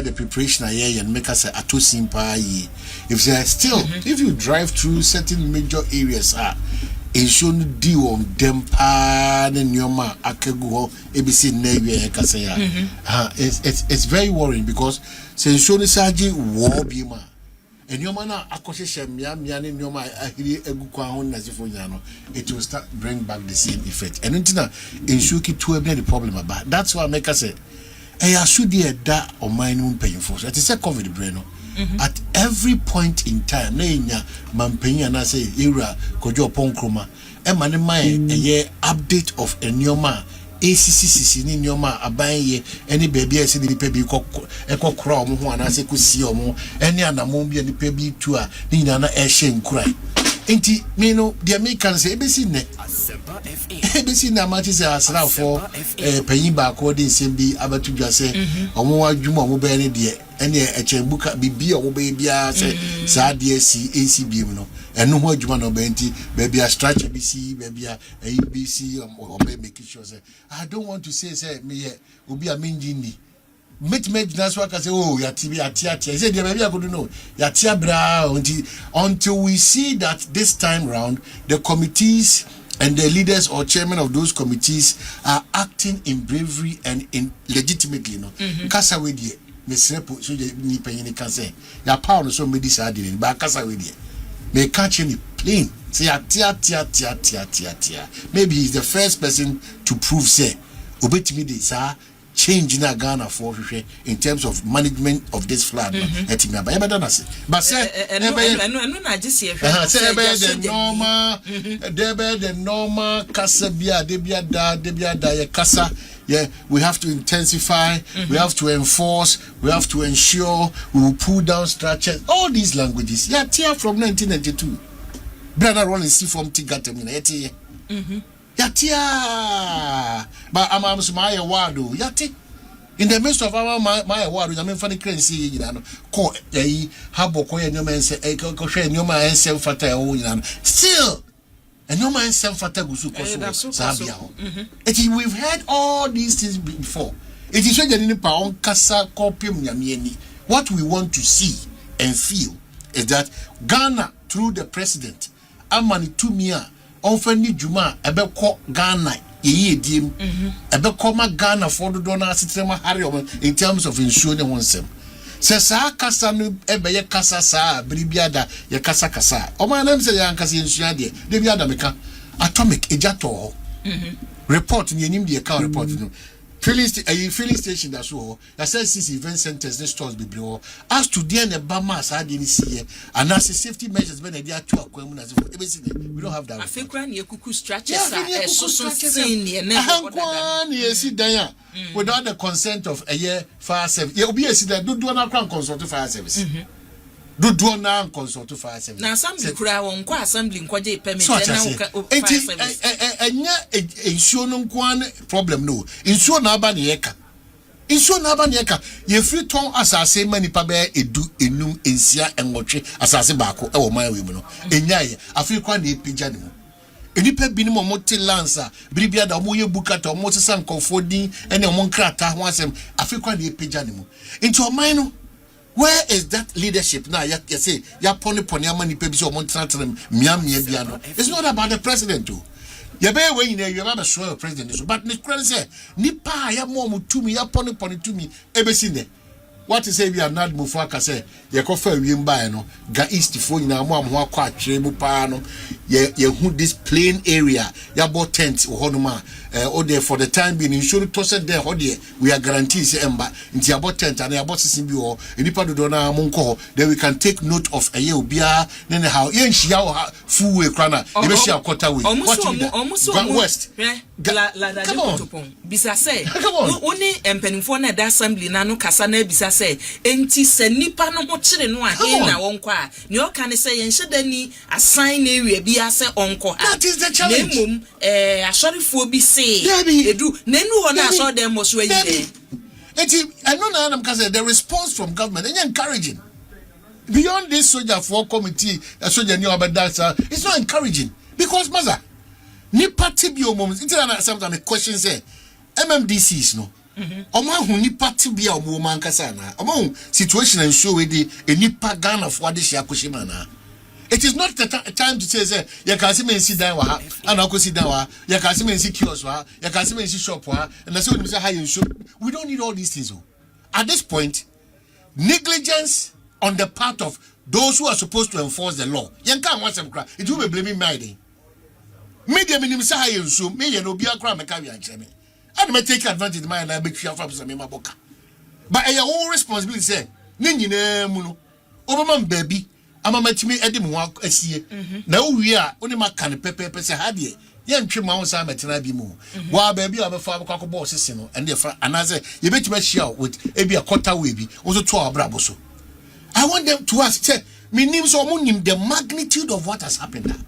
the preparation and make us a too simple. If they are still, if you drive through certain major areas, it should deal on them and Nyoma Akegu ABC Navy Kasaya. It's very worrying because since Shoni Saji war bima and Yomana Akosha Miami Nyoma Ahiri Egukwan Nazifoniano, it will start bring back the same effect. And until in Shuki to the problem about that's why I make us say I should be a da or mine paying for it is a COVID breno. At every point in time, Nanya Mampenya na say era Kojo Ponkroma, Emma my a year update of Enyoma, ACCC in Nyoma, Abaye, any baby as in the baby echo crom, one as I could see or more, any other mombi and the baby tour, Nina Ashen cry. Ain't it, Mino, the Americans say, ABC Namatis as now for paying back what they say be about to just say, or more Juma Mobile dear, and a chambuka be or baby, say, Sad DSC, ACB, no, and no more Juma no Benti, baby, a stretch ABC, baby, a ABC, or making sure, say, I don't want to say, me, will be a minjini. Make that's what I say. Oh, ya TV ya tia. I said, maybe I could know. Ya tia bra until we see that this time round the committees and the leaders or chairman of those committees are acting in bravery and in legitimately. You know, kasa we die. Me sepo so ni penye can say. Ya power no so me this adin. But kasa we die. Me catch any plain. Say ya tia. Maybe he's the first person to prove say. Obetimi de sa. Change in Ghana for in terms of management of this flood. But say, the normal Kasabia, Debia, Kasa. Yeah, we have to intensify, we have to enforce, we have to ensure, we will pull down structures. All these languages. Yeah, tear from 1992. Brother Rolling see from Tigatamina. Yatia, but I'm my wado. Yati in the midst of our my wado. I mean, funny crazy, you know, call a habo, and your man say, and your man self fata, still, and your man self fata gusu Sabia. We've heard all these things before. It is when you on Kasa Copium Yamieni. What we want to see and feel is that Ghana, through the president, Amani Tumia. Ofeni Juma ebe ko Ghana ye dim ebe ko ma Ghana for do na sistema harry in terms of ensuring oneself se sa kasa no ebe ye kasa sa bribiada ye kasa o ma nam se ya kasa ensua de biada meka atomic ejato report ni enim de account report no filling station that's all. That says this event centers, this stores be below. As to the end, the Bamas I didn't see and as the safety measures when they are two acquaintance, we don't have that. I think when you could stretch without the consent of a year fire service. You'll be a city do not consult to fire service. Do not consult to fire service. Now, some crowd on qua assembling quadri permit. And insurance one problem no. Insure Nabanieka. Insure Nabanieka. Ye free tongue as I say many pabe edu enum ensia and watch as I say bako or my women. Enyai, I feel quite a pigeon. Enipe binimo moti lancer, bribia da moye bukata, moti san confording, and a monkrata once him. I feel quite a pigeon. Into a minor. Where is that leadership now? You say, Yaponi Ponyamani Pebis or Montantram, Miam Yabiano. It's not about the president, too. You bear way in there, you have a sure president. But Nick say, Nipa, Yamomu to me, Yaponi to me, Ebesine. What is say we are not Mufaka say, Yakofa Yimba, Ga East for you now, Waka, Chemupano, ye this plain area, Yabo tent or Honoma, or there for the time being, insured tossed there, we are guaranteed Emba, into about tent and about Simbio, and Nipa Dona Monko, then we can take note of a year, Bia, then how Yen Shiao, Fu Krana, Ibeshia Kotaway, almost West. Come on, Bisa say, only Empenifona assembly Nano Casane Bisa say, enti se nipa no ho kire no ahe na wonko a ne o kan say yen hyedani assign area bi ase onko ha. That is the challenge. Nemum asorifo bi say edu nenu ho na asor dem mo so ayi enti eno na am say the response from government is encouraging. Beyond this soldier for committee soldier new abadasa, it's not encouraging because maza nipa tibio moments. It's sometimes a question say MMDCs no Omanhene nipa tibia omo mankasa na. Omanhene situation and show we di nipa Ghana for de hia koshima na. It is not the time to say you can see me sit down wa and I go sit down wa you can see me see kiosk wa you can see me see shop wa and I say how you show. We don't need all these things. At this point, negligence on the part of those who are supposed to enforce the law. You can't want some cry. It will be blaming me. Media minimum say how you show me you know be a crime and carry and me. And may take advantage of my and I make sure from some boka. But your own responsibility say Nini muno Obama baby. Ama matimi edi mo asie na uwi a oni maka ne pepepe se ha de ye ntwe ma won sa metena bi mu wa ba bi a be fa akwa boss sisi no and fa anaze ye betima share with ebi a quarter way bi also to abrabo so. I want them to ask say minim so mo nim the magnitude of what has happened there.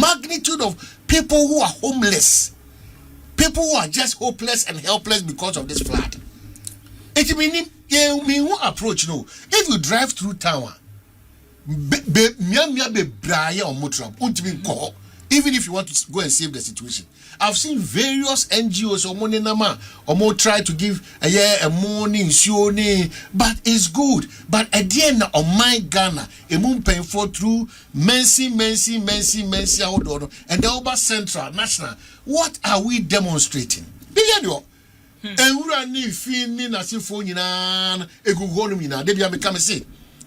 Magnitude of people who are homeless, people who are just hopeless and helpless because of this flood. It meaning me who approach no if you drive through town even if you want to go and save the situation. I've seen various NGOs or try to give a morning but it's good. But at the end of my Ghana, a moon paying for through mercy, and the Oba Central National. What are we demonstrating?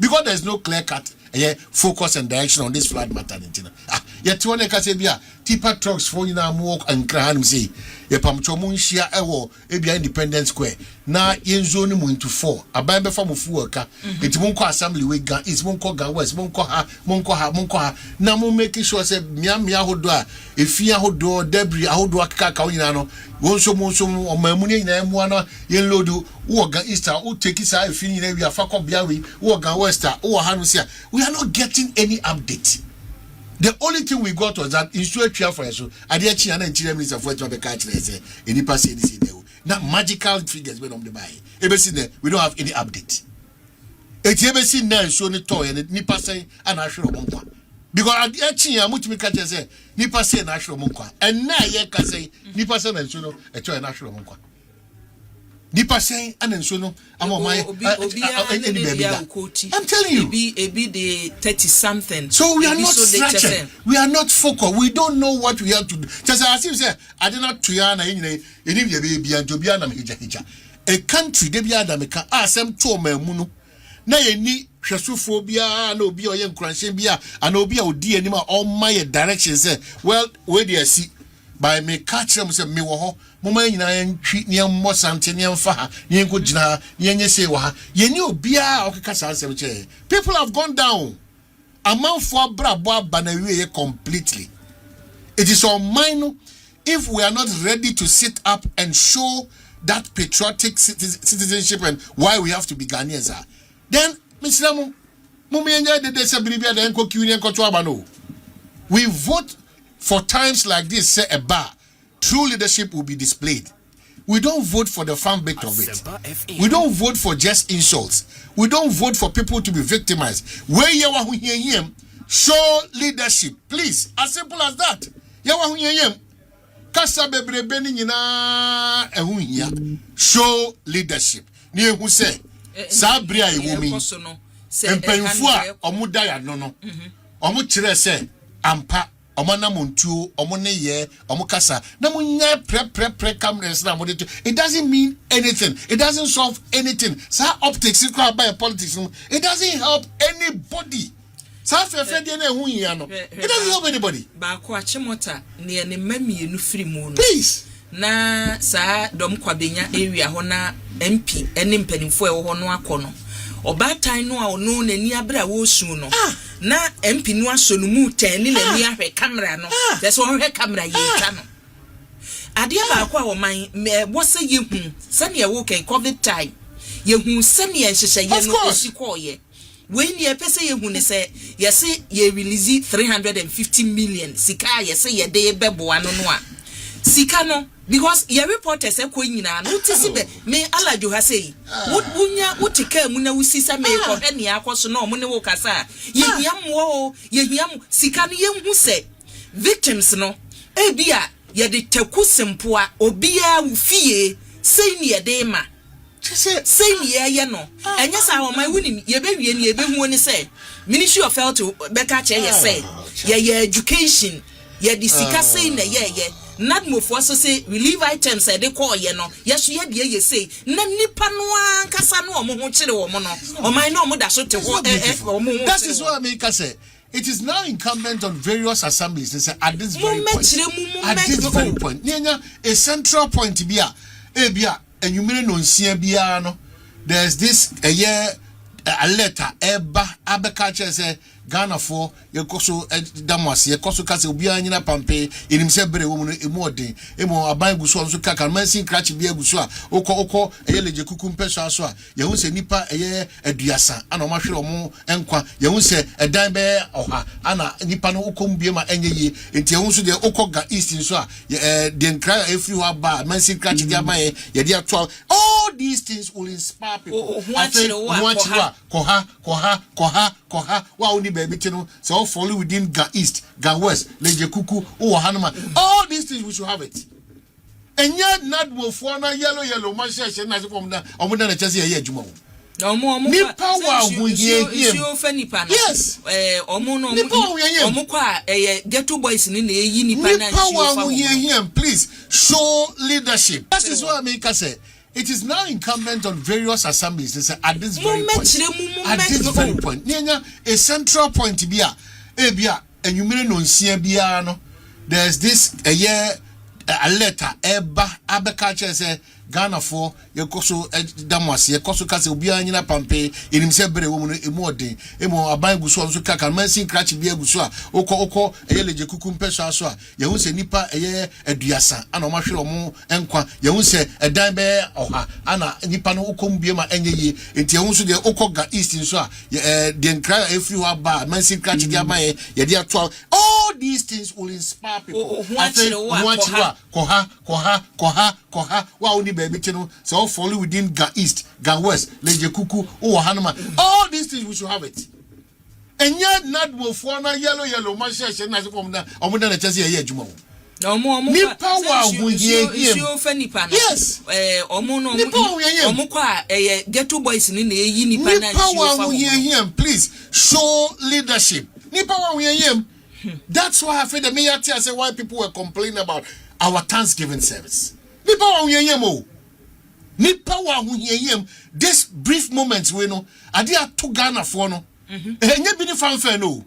Because there's no clear cut focus and direction on this flood matter. Yet one Casabia, tipper trucks for you now walk and cram say, ye pamchomun share ewo, ebia Independence Square. Na yen zone moon to 4. A Bible form of worker, it won't call assembly with gun, it's won't call gun west, won't call her. Now, making sure say, Mia Hodoa, if you hold door, debris, I hold work cacao, won't so or my money in M1, yen lodu, Wogan Easter, who take his eye, feeling area, fuck up Biawi, Wogan Wester, or Hanusia. We are not getting any update. The only thing we got was that insurance chair for us. I did Chiana and Chile minister for the country. Any person now magical figures went on the buy. We don't have any update. It's ever seen now shown a toy and it nipa say an actual monka. Because at the Chia Mutimika say nipa say an actual monka. And now ye can say nipa say and show a toy an actual monka. Nipa saying and so no I'm telling you be the 30 something. So we are not structured. We are not focused. We don't know what we have to do. Just as you say, I did not tuyana in a baby and Jobiana hija. A country de biadameka asem to munu. Na ye ni hwesophobia na obi oye nkranhye bia ana obi a odi anima all my direction say well where they see by me catch them say me wo ho moma nyina ntwi ne mo sante ne mfa ha ne nko gina ne nye say wa ye ni obi a okeka sansem che people have gone down amanfo abrabo abanawie completely. It is on mine if we are not ready to sit up and show that patriotic citizenship and why we have to be Ghanaians then Mr. We vote for times like this, say a bar, true leadership will be displayed. We don't vote for the fun bit of it. We don't vote for just insults. We don't vote for people to be victimized. Where you are here, show leadership, please. As simple as that. You are here. Show leadership. Ni who say Sabria wumi. Empenfua omudaya nono. Omu chire se ampa omana montu omone ye omukasa na munya pre cameras na modito. It doesn't mean anything. It doesn't solve anything. Sa optics by politics. It doesn't help anybody. Sa fe de na hu hia no. It doesn't help anybody. Ba ko achimota ne ne mamienu firi mu no. Please. Na sa dom kwabenya area ho na MP ene mpanimfo e ho no akono. Obatan no a ono nani abra wo su no. Na MP no asonu mu tani na ni ahwe camera no. That's one hwe camera ye ka no. Ade ba kwa wo man wo se ye hu se ne wo kan COVID time. Ye hu se ne ye hyehyɛ ye no esikoye. When ye pese ye hu ne se ye se ye release 350 million sika ye se ye de bebo ano no a. Sika no because your reporters say ko nyina no tisi be me alajo ha say wunya wutika mu na wusisa me ko hwe ne akoso na omo ne wo kasa ye hiam wo ye hiam sika no ye hu se victims no e bia ye de taku sempoa obia wo fie say near dema. Say near no. And yes, our my winning, ye baby and ye baby when say. Ministry of Health to Becca say, yeah, education, yeah, the sika say, yeah. Not move for say relief items they call ye no. Yes, ye say, Nanipa no Casano, Mochile or Mono, or my no mother so to that is what I make us say. It is now incumbent on various assemblies to say at this very point. A central point to be and you may not see there's this a year a letter Abekache say Ghana for your coso Damas, your coso castle Bianina Pampe, in himself very woman immorting, emo a bang guso so cacan, Mansin Cratch Bia Gusua, Oko, a yellow cucum pessoa, Yahuse Nipa a year a diasa, and a marshal mo enqua, Yahuse a dime bear or her, Anna Nipano Okum Biama any ye, in Tiaunsu de Okoga East in Swa, then cry if you are bad, Mansin Cratch Yamae, Yadia 12. All these things will inspire people. Koha, wow, baby, so follow within Ga East, Ga West, Leje Kuku, Hanama. All these things we should have it. And yet, not will form a yellow, my session as from the Omanhene Chessia Yejumo. No more power will hear him. Yes, Omuka, get 2 boys in the Yini power will hear him. Please show leadership. That is what I make us say. It is now incumbent on various assemblies to say at this very point. A central point to be and you may not see there's this a year a letter Abekache say Ghana for your coso Damas, your coso castle Bianina Pampe, in himself very woman immorting, emo a bang guso so cacan, Mansin Cratch Bia Gusua, Oko, a yellow cucum pessoa, Yahuse Nipa a year a diasa, and a marshal mo enqua, Yahuse a dime bear or her, Anna Nipano Okum Biama and ye, in Tiaunsu de Okoga East in Swa, then cry if you are bad, Mansin Cratch Yamae, Yadia 12. All these things will inspire people. Koha, wow, baby, so follow within Ga East, Ga West, Leje Kuku, Hanama. All these things we should have it. And yet, not will form a yellow, my session as from the Omanhene Chessia Yejumo. No more power will hear him. Yes, Omuka, get 2 boys in the Yini power will hear him. Please show leadership. Power will hear him. That's why I feel the mayor say why people were complaining about our Thanksgiving service. This brief moments we know I did to Ghana for no. And you be fanfare no.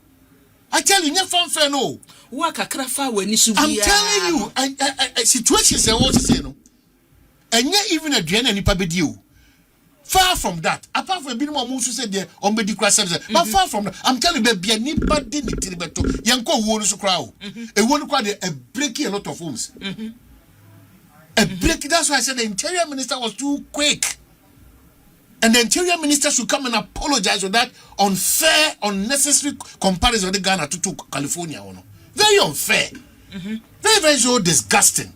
I tell you, fanfare no. I'm telling you, situations are what to say no. And yet even a drain and you. Far from that, apart from being more who said there on medical services, but far from that, I'm telling you, be anybody in the Yanko won't so crowd. A one quite a breaking a lot of homes. A break, that's why I said the interior minister was too quick. And the interior minister should come and apologize for that unfair, unnecessary comparison of the Ghana to California. Very unfair. Very, very so disgusting.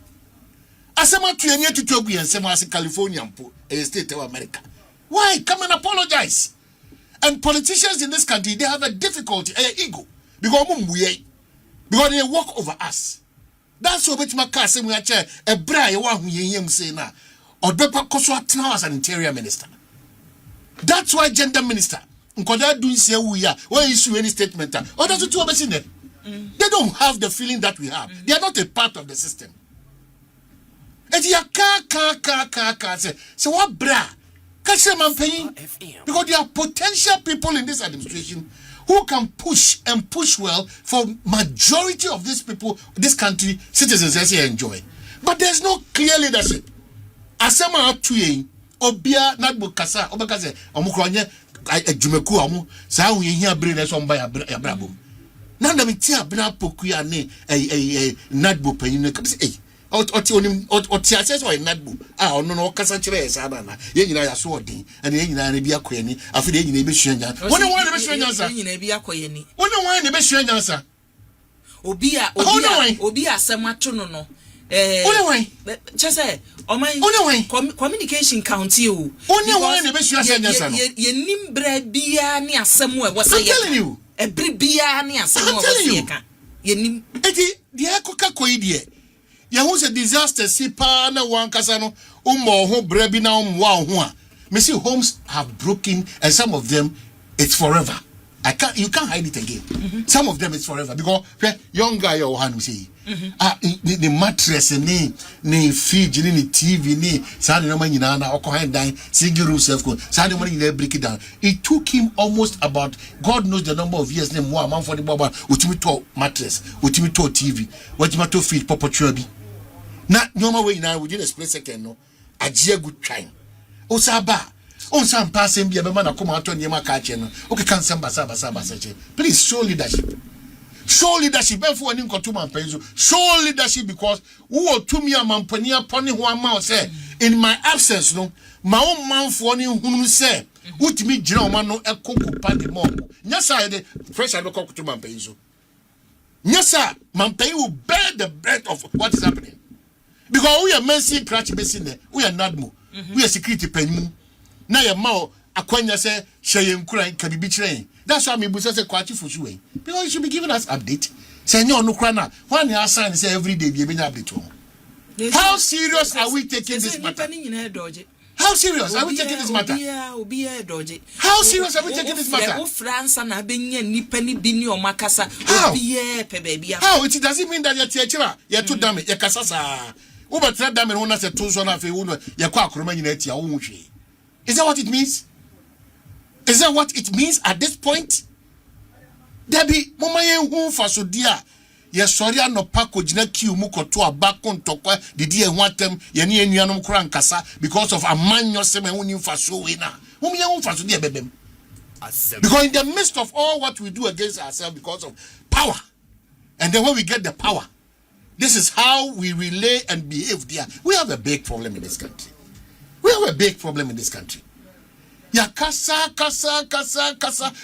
Asema to any to Toby and Sema as a Californian state of America. Why? Come and apologize. And politicians in this country, they have a difficulty, ego. Because they walk over us. That's what my car say we are chair a bra you want him say now. Or Bepa Koswa now as an interior minister. That's why gender minister. Nkoda do say we are when issue any statement. Or that's what you are They don't have the feeling that we have. They are not a part of the system. And you are say so what bra? Because there are potential people in this administration who can push and push well for majority of these people, this country, citizens as they enjoy. But there's no clear leadership. Asema atuye obia nadbo kasa obakaze omukronye adwumaku amu saa wo yehia bere na so mba ya brabo. Na na metia bra poku ya ne nadbo panyin na kabise oti access or nadbo ono no kasa kire sa na ye nyina ya so odin ene ye nyina na bi akoyani afi de ye nyina be hwanya woni won na be hwanya sa ye nyina bi akoyani woni won na be hwanya sa obi asemato no chese communication county o only one na be hwanya sa no ye nimbra bia ne asemu e wose ye telling you ebri bia ne asemu e wose ye ka ye nim eti de akoka koyi de ya who say disaster si pa na wan kasa no ummo ho brebi na umwa ho a me see homes have broken and some of them it's forever. You can't hide it again. Some of them it's forever because young guy or hand say the mattress ni fridge ni TV ni sa no man nyina na okohan dan single room self ko sa no man nyina break it down. It took him almost about God knows the number of years name one man for the baba utimi to mattress utimi to TV utimi to fridge popo bi na nyoma we nyina within a split second no agia good time o saba on some passing be a man come out on Yama catching. Okay, can some basa. Please show leadership. Show leadership. Before any contuman peso. Show leadership because who to me a man pony upon one mouth say in my absence, no, my own man for any whom say, would me German no a cocoa party more. Yes, I did fresh I look to man peso. Yes, sir, man pay will bear the breath of what is happening. Because we are mercy cratch basin, we are not more. We are security penny. Na ya mao akwanya say sheye nkura ka bibi kire. That's why me busa say kwachi fusu we. Because you should be giving us update. Say nyo no kra na when you assign say every day be enya update. How serious are we taking this matter? How serious are we taking this matter? How serious are we taking this matter? How it doesn't mean that you're teachera, you're too damn it, you're kasasa. Uber trap damn and one as a two son of a woman, you're quite romanity. Is that what it means? Is that what it means at this point? Debbie, mama yen for so dear. Yes, sorry, no pako jina kiu muko to a bakon tokwa the dear watem yeni enuanum kran kasa because of a man yoseme unim for so wina. Mama yen for so dear bebem. Because in the midst of all what we do against ourselves because of power, and then when we get the power, this is how we relay and behave there. We have a big problem in this country. We have a big problem in this country. Ya kasa.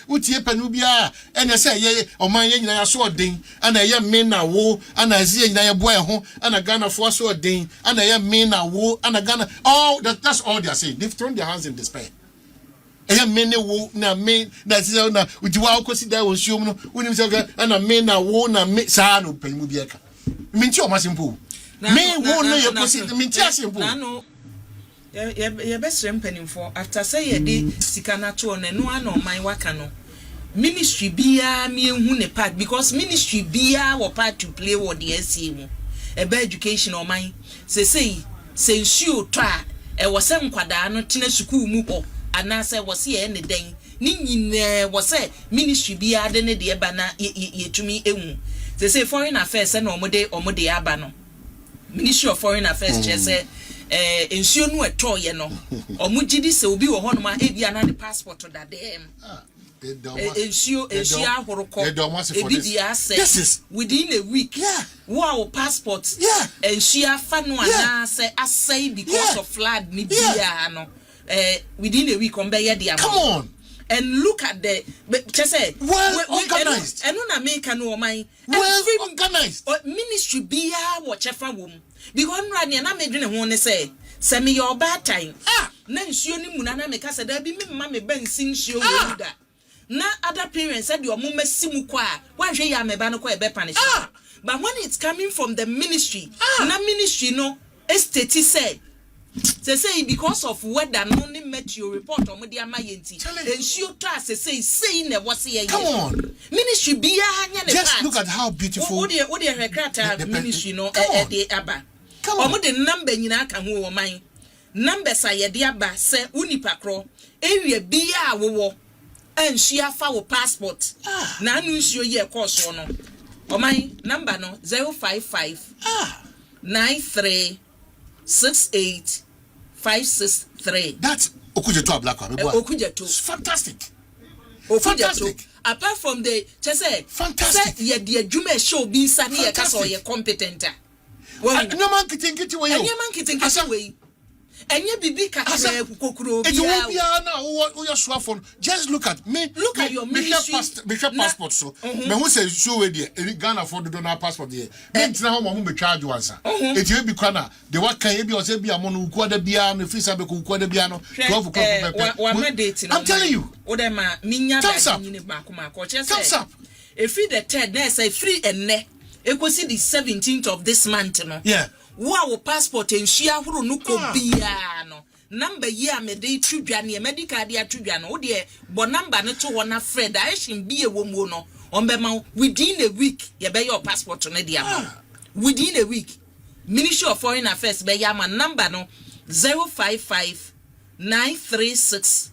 Utie penubia. And I say, yeah, Omanhene na so ding. And I am men na wo. And I see na boy ho. And a Ghana for so ding. And I am men na wo. And a Ghana. Oh, that's all they are saying. They've thrown their hands in despair. I am men wo na men. That's na. Utiwa okosi da wo show no. Unim say and a men na wo na me sa no penubia ka. Minti o masimpo. Me wo no ye kosi minti asimpo. Ye best rempaning for after say ye de sika na to na no ana oman waka no ministry bia me hu ne part because ministry bia wo part to play what the SC mu ebe education oman say nsuo to a e wo se nkwada no tena school mu ho ana say wo se ye ne den ni nyine wo se ministry bia de ne de ba na yetumi ehu say foreign affairs na omode aba no ministry of foreign affairs che say ensure no etoye no omugidi se obi wo hono ma ebia na the passport that dem ensure ahoroko ebidia say within a week wow passport ensure fa no ana say asay because of flood ni bia no within a week on be ye dia. Come on. And look at the say well organized and na make no man well organized ministry bia wo chefa wom because nra na medwene ho ne say me your bad time na nsuo ni mu na make say da bi me mama me ban sin nsuo wo da na other parents said your mama simu kwa wan hwe ya me ba no kwa e be punish but when it's coming from the ministry na ministry no estate say because of weather no only met your report on media mayenti ensure to say ne was here. Come on ministry bia anya ne just look at how beautiful what the rekrata ministry no e aba omo de number nyina aka ho wo man numbers aye de aba se unipa kro area bia wo ensure fa wo passport na anu nsuo ye course no o man number no 055 93 68563. That's Okujeto Ablakwa. Okujeto. Fantastic. Fantastic. Apart from the say fantastic. Ye the Jume show be sani ye kaso ye competent. Well, no man kitinki we. Any man kitinki we. Enye bibi kakre kokoro bia. It won't be na who your swafon. Just look at me. Look at your ministry. Me passport so. Me who say show we there. Ghana for the donor passport there. Me ntina ho mo be charge once. It will be kwana. The what can you be or say be amon ku da bia no free sabe ku da bia no 12 o'clock. I'm telling you. O dem ma minya da nyine ba ko ma ko che say. Thumbs up. If the third na say free and ne Ekosi the 17th of this month no. Yeah. Wo passport enhia horo no ko bia no. Number year me dey tudwa ne medical dey tudwa no. Wo de bo number no to wona Fred I shin bie wo mu no. Ombema within a week ye be your passport no dey am. Within a week. Ministry of Foreign Affairs be ya number no 055 936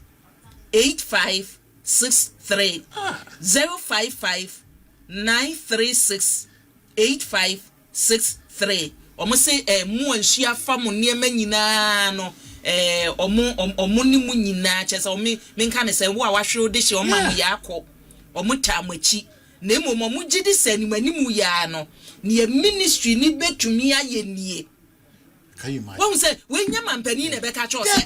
8563 055 936 8563. Omo say mu anhia fam niema nyina no omo ni mu nyina chese omo menka ne say wo a wahwe de hye omo am ya akọ omo tamachi na emo omo gidi sanimani mu ya no ne ministry ni betumi aye nie. Can you imagine? When we say when your mampani ne beka cho say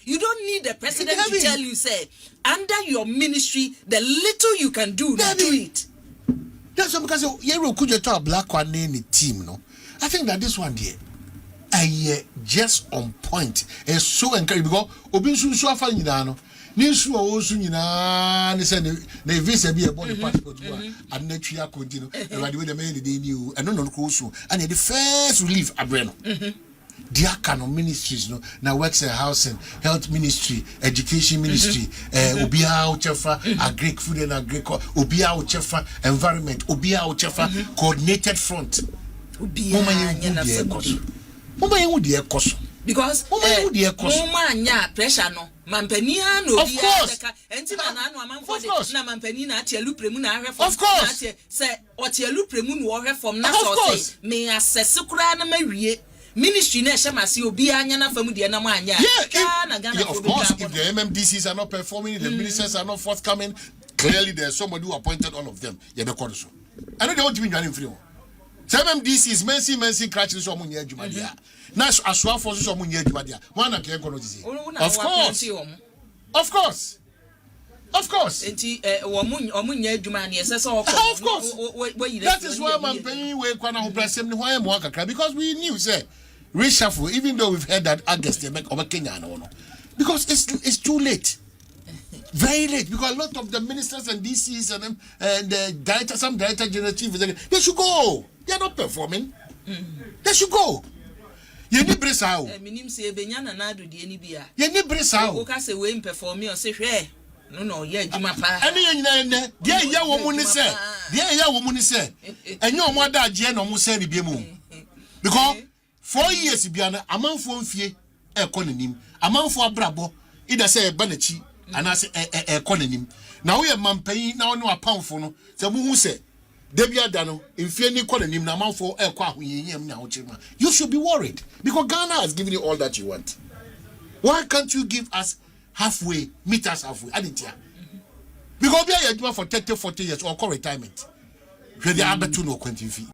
you don't need the president to tell you say under your ministry the little you can do, do it. That's because you could to a black one in the team, no. I think that this one there, just on point. It's so encouraging because Obinsu so far in the Nisu also in a they visa be a body passport and Netria continue and by the way the man they knew and no also and the first relief Abreno. Their canon ministries no now works a housing, health ministry, education ministry, Obia Uchefa, agric food and agric, Obia Uchefa, environment, Obia Uchefa, coordinated front. Obia because nya pressure no mampani no bia enti na no amanfo de na mampani na atielu premu na ahwe from na say otielu premu no ohwe from na so say me assess kura na mawie ministry na ehemase obi anya na famu de na mo anya of course if the MMDCs are not performing, the ministers are not forthcoming, clearly there's somebody who appointed all of them. Yeah, be called so I know they want to be running free. MMDCs mensi crashing so mo nya adwuma dia na aswa for so mo nya adwuma dia one na ke kono disi of course enti wo nya adwuma na yesa so of course that is why man paying we kwa na ho pressem ni why mo akakra because we knew say reshuffle even though we've heard that August they make over Kenya no because it's too late. Very late because a lot of the ministers and DCs and the director, some director general chief, they should go. They are not performing. They should go. You need brace out. Minim say benyana na do de ni bia. You need brace out. O ka say we performing or say hwe. No yeah juma pa. Any nyina ene. Dia ya wo mu ni say. Dia ya wo mu ni say. Enye omo ada age na omo say ni bia mu. Because 4 years bia na amanfo mfie e ko nanim. Amanfo abrabo ida say ba na chi. And I say economy. Now we are mampai now no apoundful no. So who say Debia Dano, if any economy na man for you should be worried because Ghana has given you all that you want. Why can't you give us halfway, meet us halfway? I didn't hear. Because we are for 30, 40 years or call retirement. Where the other two no 20 feet.